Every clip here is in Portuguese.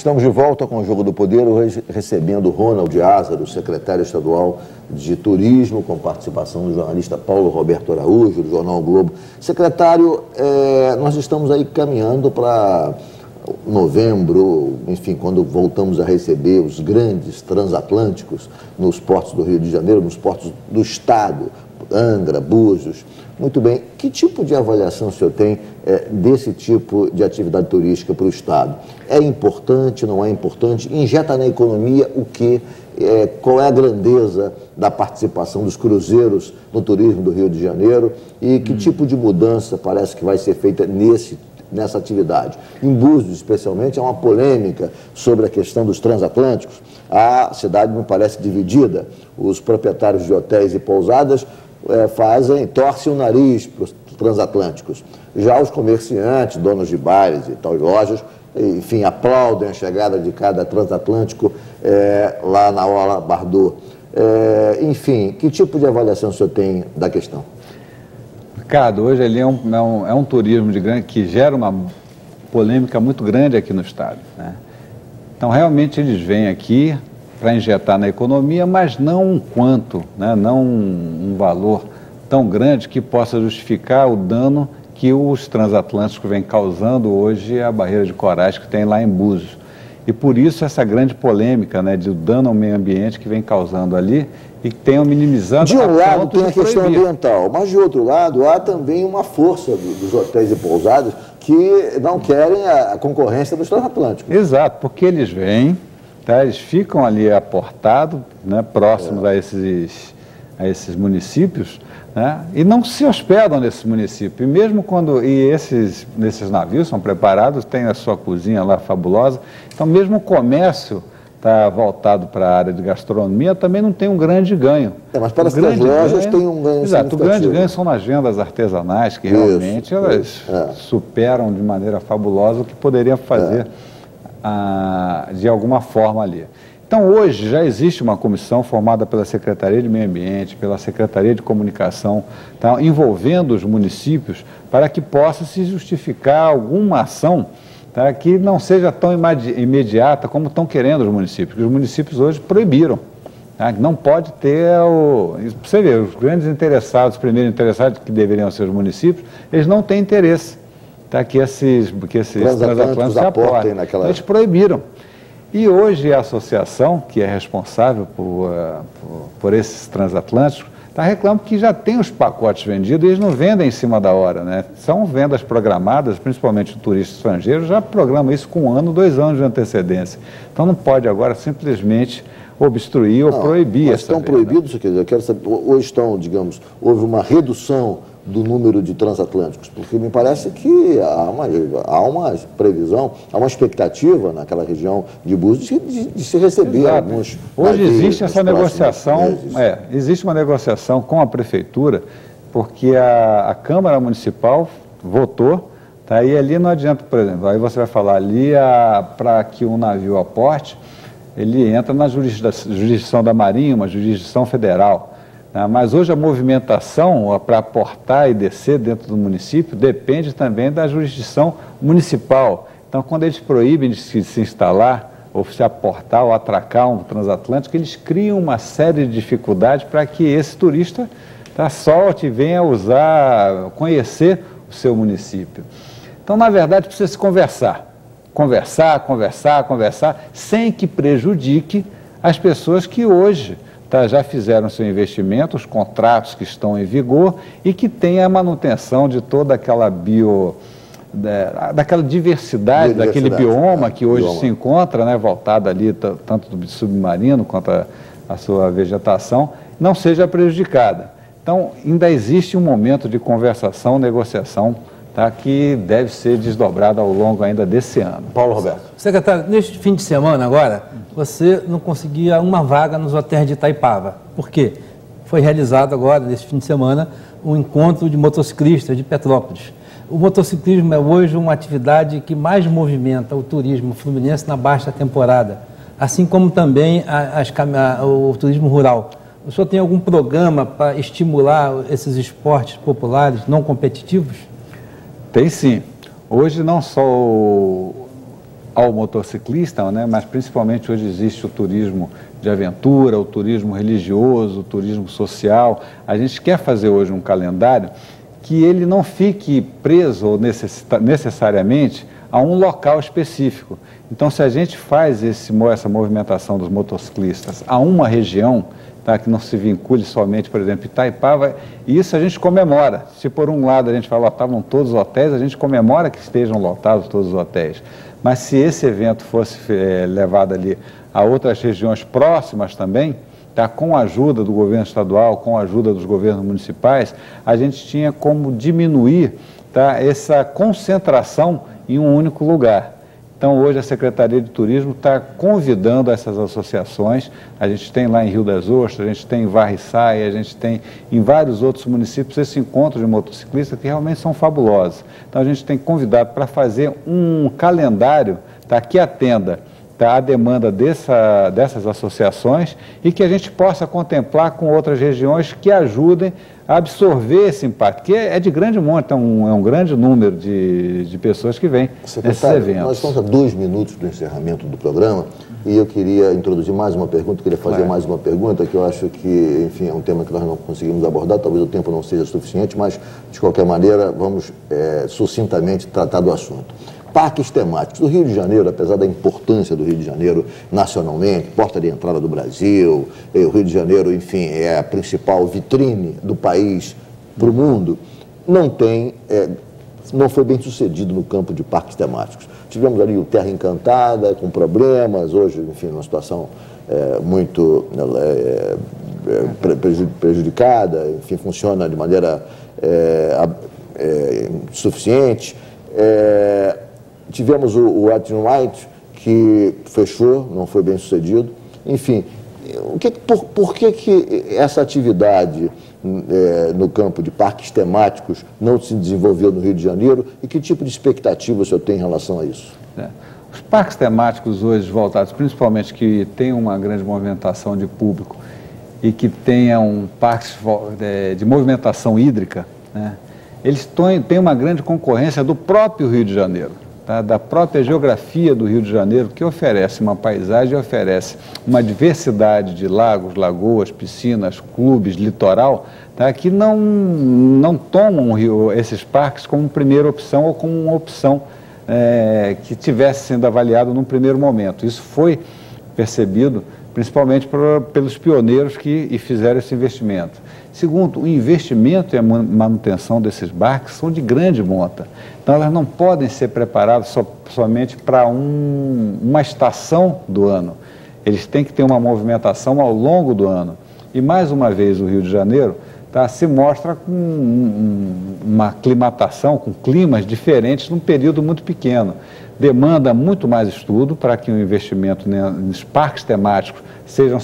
Estamos de volta com o Jogo do Poder, hoje recebendo Ronald Ázaro, secretário estadual de Turismo, com participação do jornalista Paulo Roberto Araújo, do jornal o Globo. Secretário, nós estamos aí caminhando para novembro, enfim, quando voltamos a receber os grandes transatlânticos nos portos do Rio de Janeiro, nos portos do estado, Angra, Búzios. Muito bem, que tipo de avaliação o senhor tem desse tipo de atividade turística para o estado? É importante, não é importante? Injeta na economia o quê? Qual é a grandeza da participação dos cruzeiros no turismo do Rio de Janeiro? E que tipo de mudança parece que vai ser feita nessa atividade? Em Búzios, especialmente, há uma polêmica sobre a questão dos transatlânticos. A cidade me parece dividida. Os proprietários de hotéis e pousadas torcem o nariz para os transatlânticos. Já os comerciantes, donos de bares e tal, lojas, enfim, aplaudem a chegada de cada transatlântico lá na Orla Bardot. Enfim, que tipo de avaliação o senhor tem da questão? Ricardo, hoje ele é um turismo que gera uma polêmica muito grande aqui no estado, né? Então, realmente, eles vêm aqui para injetar na economia, mas não um quanto, né? Não um valor tão grande que possa justificar o dano que os transatlânticos vêm causando hoje à barreira de corais que tem lá em Búzios. E por isso essa grande polêmica, né, de dano ao meio ambiente que vem causando ali e que tenham minimizado. De um lado tem a questão ambiental, mas de outro lado há também uma força dos hotéis e pousadas que não querem a concorrência dos transatlânticos. Exato, porque eles vêm, tá, eles ficam ali aportados, né, próximos a esses municípios, né, e não se hospedam nesses municípios. E mesmo quando esses navios são preparados, tem a sua cozinha lá fabulosa, então mesmo o comércio está voltado para a área de gastronomia, também não tem um grande ganho. Mas parece que as lojas têm um ganho. Exato, o grande ganho são nas vendas artesanais, que realmente elas superam de maneira fabulosa o que poderiam fazer de alguma forma ali. Então, hoje já existe uma comissão formada pela Secretaria de Meio Ambiente, pela Secretaria de Comunicação, tá, envolvendo os municípios para que possa se justificar alguma ação, tá, que não seja tão imediata como estão querendo os municípios. Os municípios hoje proibiram, tá, não pode ter você vê, os grandes interessados, os primeiros interessados que deveriam ser os municípios, eles não têm interesse, tá, que esses transatlânticos se aportem. Eles proibiram. E hoje a associação, que é responsável por esses transatlânticos, está reclamando que já tem os pacotes vendidos e eles não vendem em cima da hora, né? São vendas programadas, principalmente o turista estrangeiro, já programa isso com 1 ano, 2 anos de antecedência. Então não pode agora simplesmente obstruir ou proibir essa venda. Estão proibidos, quer dizer, eu quero saber, ou estão, digamos, houve uma redução do número de transatlânticos, porque me parece que há uma previsão, há uma expectativa naquela região de Búzios de se receber alguns. Hoje existe essa negociação, existe uma negociação com a prefeitura, porque a Câmara Municipal votou, tá, e ali não adianta, por exemplo, aí você vai falar ali para que um navio aporte, ele entra na jurisdição da Marinha, uma jurisdição federal. Mas hoje a movimentação para aportar e descer dentro do município depende também da jurisdição municipal. Então, quando eles proíbem de se instalar, ou se aportar ou atracar um transatlântico, eles criam uma série de dificuldades para que esse turista solte e venha conhecer o seu município. Então, na verdade, precisa se conversar, sem que prejudique as pessoas que hoje já fizeram seu investimento, os contratos que estão em vigor e que tem a manutenção de toda aquela daquela diversidade, daquele bioma que hoje se encontra, né, voltado ali tanto do submarino quanto a sua vegetação, não seja prejudicada. Então, ainda existe um momento de conversação, negociação, tá, que deve ser desdobrado ao longo ainda desse ano. Paulo Roberto. Secretário, neste fim de semana agora, você não conseguia uma vaga nos hotéis de Itaipava. Por quê? Foi realizado agora, neste fim de semana, um encontro de motociclistas de Petrópolis. O motociclismo é hoje uma atividade que mais movimenta o turismo fluminense na baixa temporada, assim como também o turismo rural. O senhor tem algum programa para estimular esses esportes populares não competitivos? Tem sim. Hoje não só ao motociclista, né? Mas principalmente hoje existe o turismo de aventura, o turismo religioso, o turismo social. A gente quer fazer hoje um calendário que ele não fique preso necessariamente a um local específico. Então, se a gente faz essa movimentação dos motociclistas a uma região, tá, que não se vincule somente, por exemplo, Itaipava, e isso a gente comemora. Se por um lado a gente fala lotavam todos os hotéis, a gente comemora que estejam lotados todos os hotéis. Mas se esse evento fosse levado ali a outras regiões próximas também, tá, com a ajuda do governo estadual, com a ajuda dos governos municipais, a gente tinha como diminuir, tá, essa concentração em um único lugar. Então, hoje a Secretaria de Turismo está convidando essas associações. A gente tem lá em Rio das Ostras, a gente tem em Varriçaia, a gente tem em vários outros municípios esse encontro de motociclistas que realmente são fabulosos. Então, a gente tem convidado para fazer um calendário, tá, que atenda, tá, a demanda dessas associações e que a gente possa contemplar com outras regiões que ajudem a absorver esse impacto, que é de grande monta, é um grande número de pessoas que vêm nesses eventos. Nós estamos a 2 minutos do encerramento do programa e eu queria introduzir mais uma pergunta, queria fazer mais uma pergunta que eu acho que, enfim, é um tema que nós não conseguimos abordar, talvez o tempo não seja suficiente, mas, de qualquer maneira, vamos sucintamente tratar do assunto. Parques temáticos. O Rio de Janeiro, apesar da importância do Rio de Janeiro nacionalmente, porta de entrada do Brasil, o Rio de Janeiro, enfim, é a principal vitrine do país para o mundo, não foi bem sucedido no campo de parques temáticos. Tivemos ali o Terra Encantada, com problemas, hoje, enfim, uma situação muito prejudicada, enfim, funciona de maneira insuficiente. Tivemos o Wet n Wild, que fechou, não foi bem sucedido. Enfim, por que essa atividade no campo de parques temáticos não se desenvolveu no Rio de Janeiro e que tipo de expectativa o senhor tem em relação a isso? Os parques temáticos hoje voltados, principalmente que tenham uma grande movimentação de público e que tenham parques de movimentação hídrica, né, eles têm uma grande concorrência do próprio Rio de Janeiro, tá, da própria geografia do Rio de Janeiro, que oferece uma paisagem, oferece uma diversidade de lagos, lagoas, piscinas, clubes, litoral, tá, que não tomam esses parques como primeira opção ou como uma opção que tivesse sendo avaliado num primeiro momento. Isso foi percebido principalmente pelos pioneiros que fizeram esse investimento. Segundo, o investimento e a manutenção desses barcos são de grande monta. Então, elas não podem ser preparadas somente para uma estação do ano. Eles têm que ter uma movimentação ao longo do ano. E, mais uma vez, o Rio de Janeiro se mostra com uma aclimatação, com climas diferentes num período muito pequeno. Demanda muito mais estudo para que o investimento nos parques temáticos sejam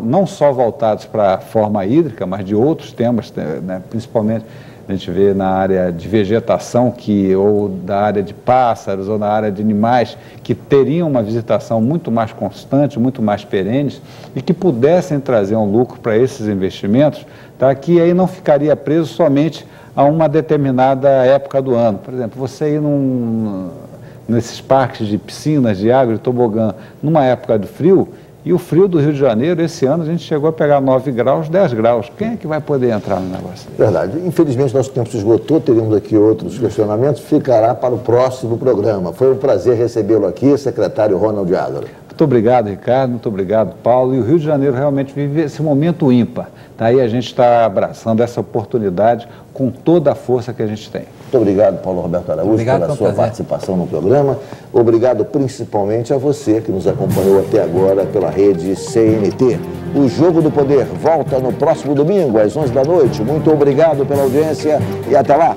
não só voltados para a forma hídrica, mas de outros temas, né, principalmente a gente vê na área de vegetação, ou da área de pássaros, ou na área de animais, que teriam uma visitação muito mais constante, muito mais perenes, e que pudessem trazer um lucro para esses investimentos, tá, que aí não ficaria preso somente a uma determinada época do ano. Por exemplo, você ir nesses parques de piscinas, de água, de tobogã, numa época de frio, e o frio do Rio de Janeiro, esse ano, a gente chegou a pegar 9 graus, 10 graus. Quem é que vai poder entrar no negócio? Verdade. Infelizmente, nosso tempo se esgotou, teríamos aqui outros questionamentos, ficará para o próximo programa. Foi um prazer recebê-lo aqui, secretário Ronald Azaro. Muito obrigado, Ricardo, muito obrigado, Paulo. E o Rio de Janeiro realmente vive esse momento ímpar. Daí a gente está abraçando essa oportunidade com toda a força que a gente tem. Muito obrigado, Paulo Roberto Araújo, pela sua participação no programa. Obrigado principalmente a você que nos acompanhou até agora pela rede CNT. O Jogo do Poder volta no próximo domingo, às 11 da noite. Muito obrigado pela audiência e até lá.